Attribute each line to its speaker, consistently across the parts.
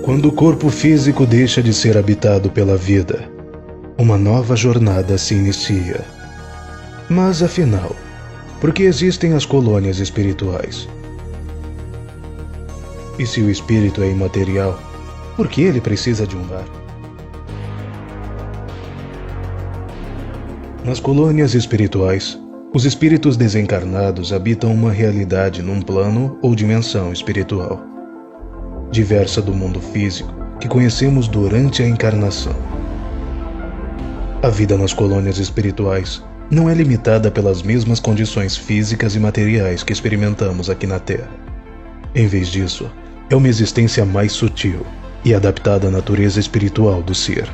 Speaker 1: Quando o corpo físico deixa de ser habitado pela vida, uma nova jornada se inicia. Mas afinal, por que existem as colônias espirituais? E se o espírito é imaterial, por que ele precisa de um lar? Nas colônias espirituais, os espíritos desencarnados habitam uma realidade num plano ou dimensão espiritual, diversa do mundo físico que conhecemos durante a encarnação. A vida nas colônias espirituais não é limitada pelas mesmas condições físicas e materiais que experimentamos aqui na Terra. Em vez disso, é uma existência mais sutil e adaptada à natureza espiritual do ser.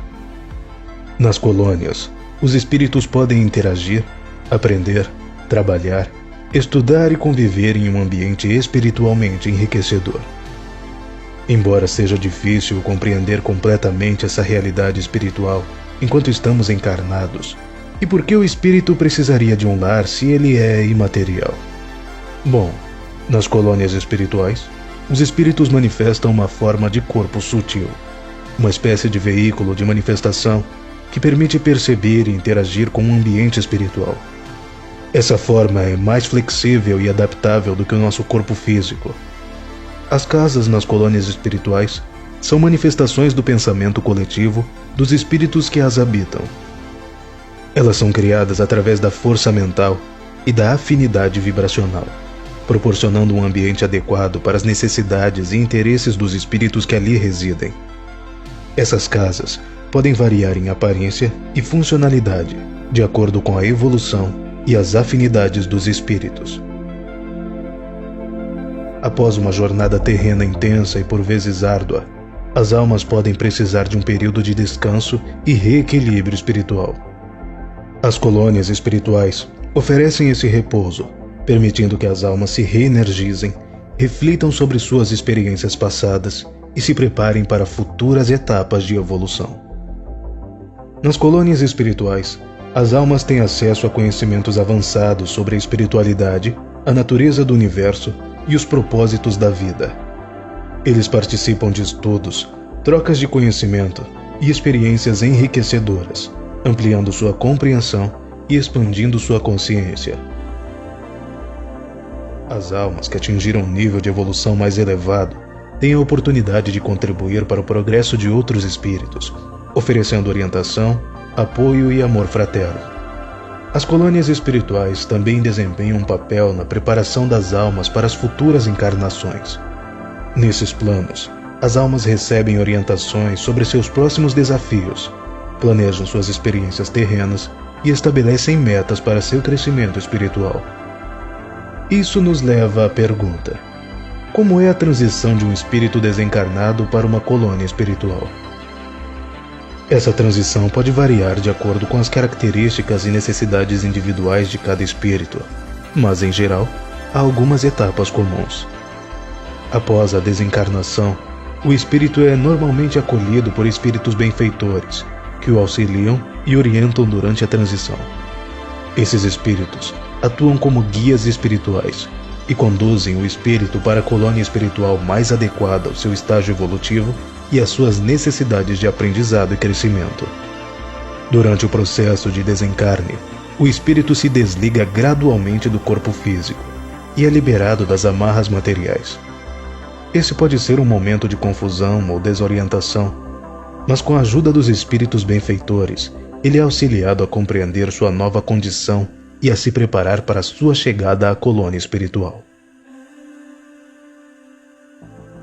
Speaker 1: Nas colônias, os espíritos podem interagir, aprender, trabalhar, estudar e conviver em um ambiente espiritualmente enriquecedor. Embora seja difícil compreender completamente essa realidade espiritual enquanto estamos encarnados, e por que o espírito precisaria de um lar se ele é imaterial? Bom, nas colônias espirituais, os espíritos manifestam uma forma de corpo sutil, uma espécie de veículo de manifestação que permite perceber e interagir com o ambiente espiritual. Essa forma é mais flexível e adaptável do que o nosso corpo físico. As casas nas colônias espirituais são manifestações do pensamento coletivo dos espíritos que as habitam. Elas são criadas através da força mental e da afinidade vibracional, proporcionando um ambiente adequado para as necessidades e interesses dos espíritos que ali residem. Essas casas podem variar em aparência e funcionalidade, de acordo com a evolução e as afinidades dos espíritos. Após uma jornada terrena intensa e por vezes árdua, as almas podem precisar de um período de descanso e reequilíbrio espiritual. As colônias espirituais oferecem esse repouso, permitindo que as almas se reenergizem, reflitam sobre suas experiências passadas e se preparem para futuras etapas de evolução. Nas colônias espirituais, as almas têm acesso a conhecimentos avançados sobre a espiritualidade, a natureza do universo e os propósitos da vida. Eles participam de estudos, trocas de conhecimento e experiências enriquecedoras, ampliando sua compreensão e expandindo sua consciência. As almas que atingiram um nível de evolução mais elevado têm a oportunidade de contribuir para o progresso de outros espíritos, oferecendo orientação, apoio e amor fraterno. As colônias espirituais também desempenham um papel na preparação das almas para as futuras encarnações. Nesses planos, as almas recebem orientações sobre seus próximos desafios, planejam suas experiências terrenas e estabelecem metas para seu crescimento espiritual. Isso nos leva à pergunta: como é a transição de um espírito desencarnado para uma colônia espiritual? Essa transição pode variar de acordo com as características e necessidades individuais de cada espírito, mas, em geral, há algumas etapas comuns. Após a desencarnação, o espírito é normalmente acolhido por espíritos benfeitores, que o auxiliam e orientam durante a transição. Esses espíritos atuam como guias espirituais e conduzem o espírito para a colônia espiritual mais adequada ao seu estágio evolutivo e às suas necessidades de aprendizado e crescimento. Durante o processo de desencarne, o espírito se desliga gradualmente do corpo físico e é liberado das amarras materiais. Esse pode ser um momento de confusão ou desorientação, mas com a ajuda dos espíritos benfeitores, ele é auxiliado a compreender sua nova condição e a se preparar para a sua chegada à colônia espiritual.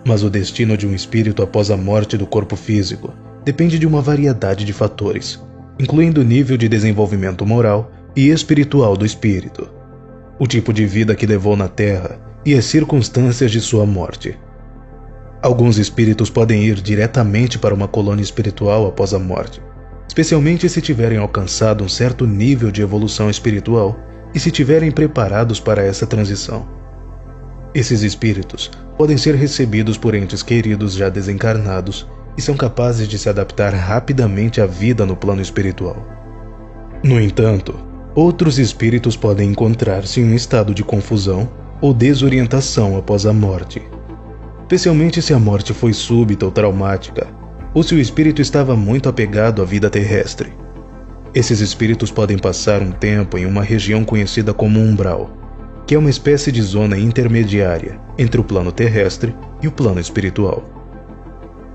Speaker 1: Mas o destino de um espírito após a morte do corpo físico depende de uma variedade de fatores, incluindo o nível de desenvolvimento moral e espiritual do espírito, o tipo de vida que levou na Terra e as circunstâncias de sua morte. Alguns espíritos podem ir diretamente para uma colônia espiritual após a morte, especialmente se tiverem alcançado um certo nível de evolução espiritual e se tiverem preparados para essa transição. Esses espíritos podem ser recebidos por entes queridos já desencarnados e são capazes de se adaptar rapidamente à vida no plano espiritual. No entanto, outros espíritos podem encontrar-se em um estado de confusão ou desorientação após a morte. especialmente se a morte foi súbita ou traumática, ou se o espírito estava muito apegado à vida terrestre. Esses espíritos podem passar um tempo em uma região conhecida como umbral, que é uma espécie de zona intermediária entre o plano terrestre e o plano espiritual.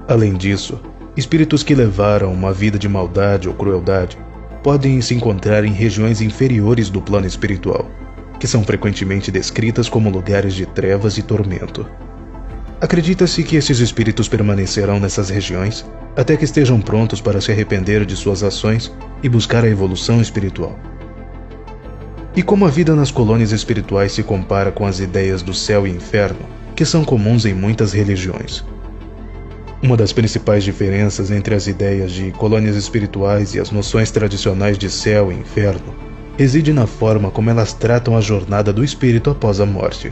Speaker 1: Além disso, espíritos que levaram uma vida de maldade ou crueldade podem se encontrar em regiões inferiores do plano espiritual, que são frequentemente descritas como lugares de trevas e tormento. Acredita-se que esses espíritos permanecerão nessas regiões até que estejam prontos para se arrepender de suas ações e buscar a evolução espiritual. E como a vida nas colônias espirituais se compara com as ideias do céu e inferno, que são comuns em muitas religiões? Uma das principais diferenças entre as ideias de colônias espirituais e as noções tradicionais de céu e inferno reside na forma como elas tratam a jornada do espírito após a morte.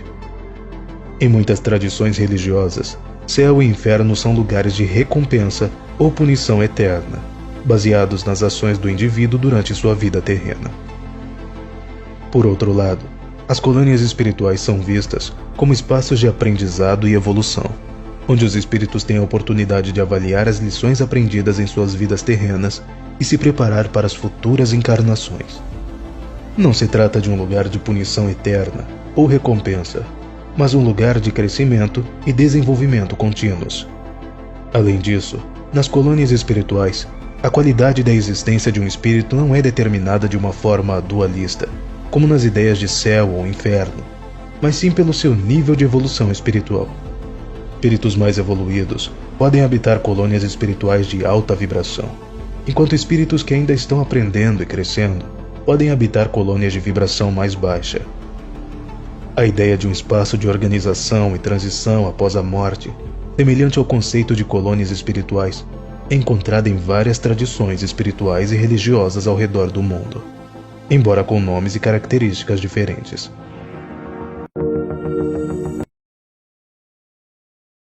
Speaker 1: Em muitas tradições religiosas, céu e inferno são lugares de recompensa ou punição eterna, baseados nas ações do indivíduo durante sua vida terrena. Por outro lado, as colônias espirituais são vistas como espaços de aprendizado e evolução, onde os espíritos têm a oportunidade de avaliar as lições aprendidas em suas vidas terrenas e se preparar para as futuras encarnações. Não se trata de um lugar de punição eterna ou recompensa, mas um lugar de crescimento e desenvolvimento contínuos. Além disso, nas colônias espirituais, a qualidade da existência de um espírito não é determinada de uma forma dualista, como nas ideias de céu ou inferno, mas sim pelo seu nível de evolução espiritual. Espíritos mais evoluídos podem habitar colônias espirituais de alta vibração, enquanto espíritos que ainda estão aprendendo e crescendo podem habitar colônias de vibração mais baixa. A ideia de um espaço de organização e transição após a morte, semelhante ao conceito de colônias espirituais, é encontrada em várias tradições espirituais e religiosas ao redor do mundo, embora com nomes e características diferentes.